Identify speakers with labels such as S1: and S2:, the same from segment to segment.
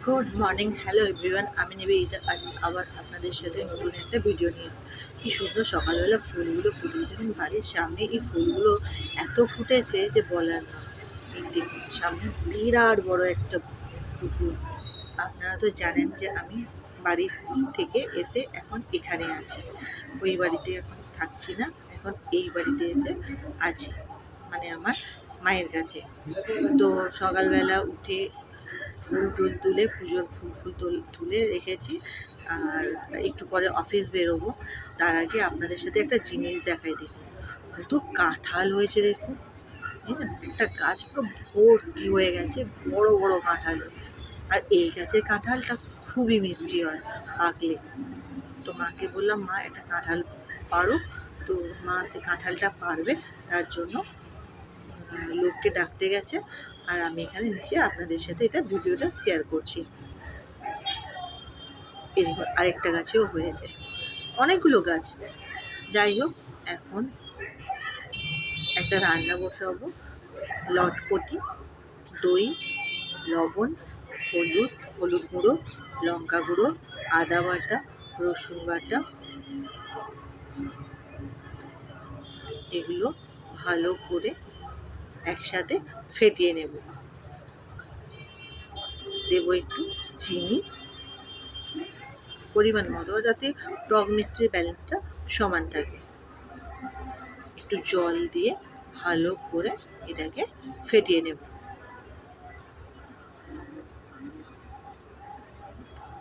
S1: Good morning, hello everyone. আমি নিবেদিতা। আজ আবার আপনাদের সাথে নতুন একটা ভিডিও নিয়ে এসেছি। কি সুন্দর সকালবেলা ফুলগুলো ফুটেছে বাড়ির সামনে। এই ফুলগুলো এত ফুটেছে যে বলার না। এই দেখুন, সামনে বিরাট বড় একটা পুকুর। আপনারা তো জানেন যে আমি বাড়ি থেকে এসে এখন এখানে আছি। ওই বাড়িতে এখন থাকছি না, এখন এই বাড়িতে এসে আছি, মানে আমার মায়ের কাছে। তো সকালবেলা উঠে ফুল টুল তুলে, পুজোর ফুল তুলে রেখেছি। আর একটু পরে অফিস বেরোবো। তার আগে আপনাদের সাথে একটা জিনিস দেখাই। দেখুন কত কাঁঠাল হয়েছে, দেখুন। একটা গাছ পুরো ভর্তি হয়ে গেছে, বড় বড় কাঁঠাল। আর এই গাছের কাঁঠালটা খুবই মিষ্টি হয় পাকলে। তো মাকে বললাম, মা একটা কাঁঠাল পারো। তো মা সে কাঁঠালটা পারবে, তার জন্য লোককে ডাকতে গেছে। আর আমি এখানে নিচে আপনাদের সাথে এটা ভিডিওটা শেয়ার করছি। এই দেখুন, আরেকটা গাছেও হয়েছে, অনেকগুলো গাছ। যাই হোক, এখন একটা রান্না বসাবো। লটপটি, দই, লবণ, হলুদ গুঁড়ো, লঙ্কা গুঁড়ো, আদা বাটা, রসুন বাটা, এগুলো ভালো করে একসাথে ফেটিয়ে নেব। দেবো একটু চিনি পরিমাণ মতো, যাতে টক মিষ্টির ব্যালেন্সটা সমান থাকে। একটু জল দিয়ে ভালো করে এটাকে ফেটিয়ে নেব।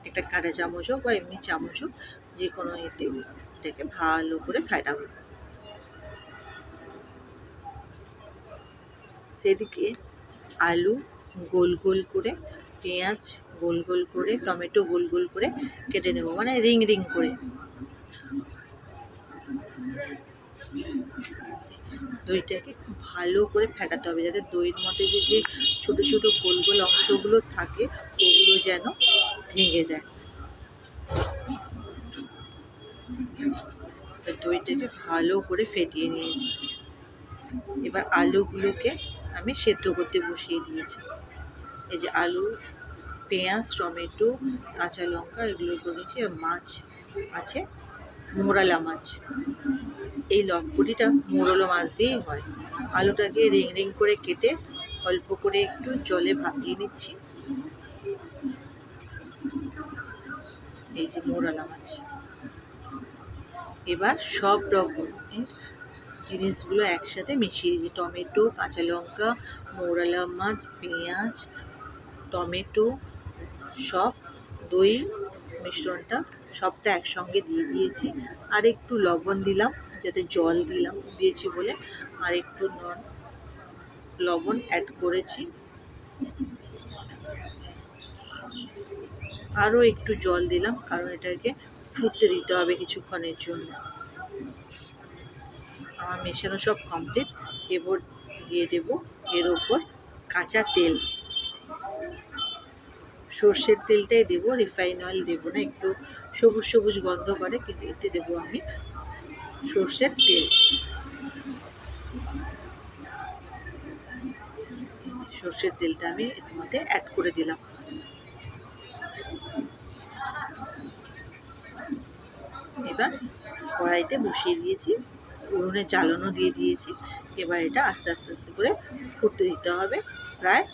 S1: একটা কাঁটা চামচ হোক বা এমনি চামচ হোক, যে কোনো এতে এটাকে ভালো করে ফেটাবো। সেদিকে আলু গোল গোল করে, পেঁয়াজ গোল গোল করে, টমেটো গোল গোল করে কেটে নেব, মানে রিং রিং করে। দইটাকে খুব ভালো করে ফেটাতে হবে, যাতে দইয়ের মধ্যে যে ছোট ছোট গোল গোল অংশগুলো থাকে ওগুলো যেন ভেঙে যায়। দইটাকে ভালো করে ফেটিয়ে নিয়েছি। এবার আলুগুলোকে আমি সেদ্ধ করতে বসিয়ে দিয়েছি। এই যে আলু, পেঁয়াজ, টমেটো, কাঁচা লঙ্কা এগুলো করেছি। আর মাছ আছে, মোরালা মাছ। এই লটপটিটা মোরলা মাছ দিয়েই হয়। আলুটাকে রিং রিং করে কেটে অল্প করে একটু জলে ভাপিয়ে নিচ্ছি। এই যে মোরালা মাছ। এবার সব রকমের জিনিসগুলো একসাথে মিশিয়ে দিই। টমেটো, কাঁচা লঙ্কা, মোরালা মাছ, পেঁয়াজ, টমেটো, সব, দই মিশ্রণটা সবটা একসঙ্গে দিয়ে দিয়েছি। আর একটু লবণ দিলাম, যাতে জল দিয়েছি বলে আর একটু লবণ অ্যাড করেছি। আরও একটু জল দিলাম, কারণ এটাকে ফুটতে দিতে হবে কিছুক্ষণের জন্য। আমার মেশানো সব কমপ্লিট। এবার দিয়ে দেব এর ওপর কাঁচা তেল। সর্ষের তেলটাই দেবো, রিফাইন অয়েল দেবো না। একটু সবুজ সবুজ গন্ধ করে, কিন্তু এতে দেবো আমি সর্ষের তেল। সর্ষের তেলটা আমি এর মধ্যে অ্যাড করে দিলাম। এবার কড়াইতে বসিয়ে দিয়েছি, উনুনে জ্বালানো দিয়ে দিয়েছি। এবার এটা আস্তে আস্তে আস্তে করে ফুটতে দিতে হবে, প্রায়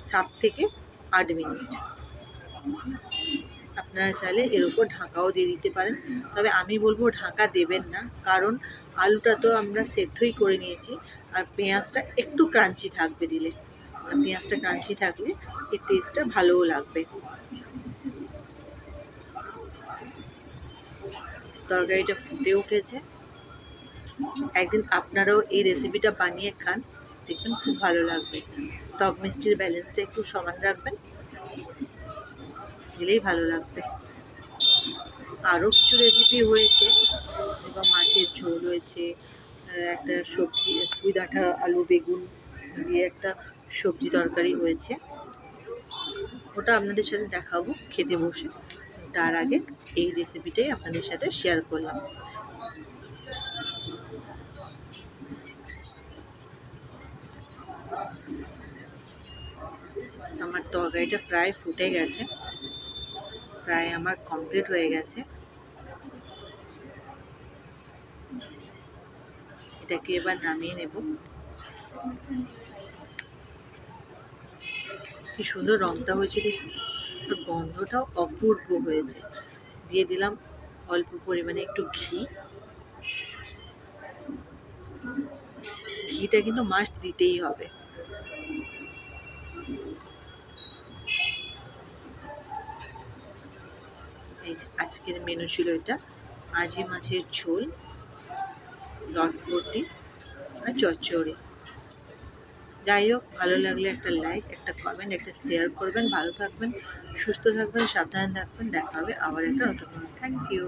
S1: 7 থেকে 8 মিনিট। আপনারা চাইলে এর উপর ঢাকাও দিয়ে দিতে পারেন, তবে আমি বলবো ঢাকা দেবেন না, কারণ আলুটা তো আমরা সেদ্ধই করে নিয়েছি। আর পেঁয়াজটা একটু ক্রাঞ্চি থাকবে দিলে, পেঁয়াজটা ক্রাঞ্চি থাকলে এর টেস্টটা ভালোও লাগবে। তরকারিটা ফুটে উঠেছে। একদিন আপনারাও এই রেসিপিটা বানিয়ে খান, দেখবেন খুব ভালো লাগবে। টক মিষ্টির ব্যালেন্সটা একটু সমান রাখবেন, দিলেই ভালো লাগবে। আরও কিছু রেসিপি হয়েছে, এবং মাছের ঝোল হয়েছে, একটা সবজি পুঁই ডাঁটা আলু বেগুন দিয়ে একটা সবজি তরকারি হয়েছে। ওটা আপনাদের সাথে দেখাবো খেতে বসে। তার আগে এই রেসিপিটাই আপনাদের সাথে শেয়ার করলাম। আমার তরকারিটা প্রায় ফুটে গেছে, প্রায় আমার কমপ্লিট হয়ে গেছে। এটাকে এবার নামিয়ে নেব। কি সুন্দর রংটা হয়েছে দেখুন, আর গন্ধটাও অপূর্ব হয়েছে। দিয়ে দিলাম অল্প পরিমাণে একটু ঘি। ঘিটা কিন্তু মাস্ট দিতেই হবে। এই যে আজকের মেনু ছিল এটা, আজি মাছের ঝোল, লটপটি আর চচ্চড়ি। যাই হোক, ভালো লাগলে একটা লাইক, একটা কমেন্ট, একটা শেয়ার করবেন। ভালো থাকবেন, সুস্থ থাকবেন, সাবধানে থাকবেন। দেখা হবে আবার একটা নতুন। Thank you.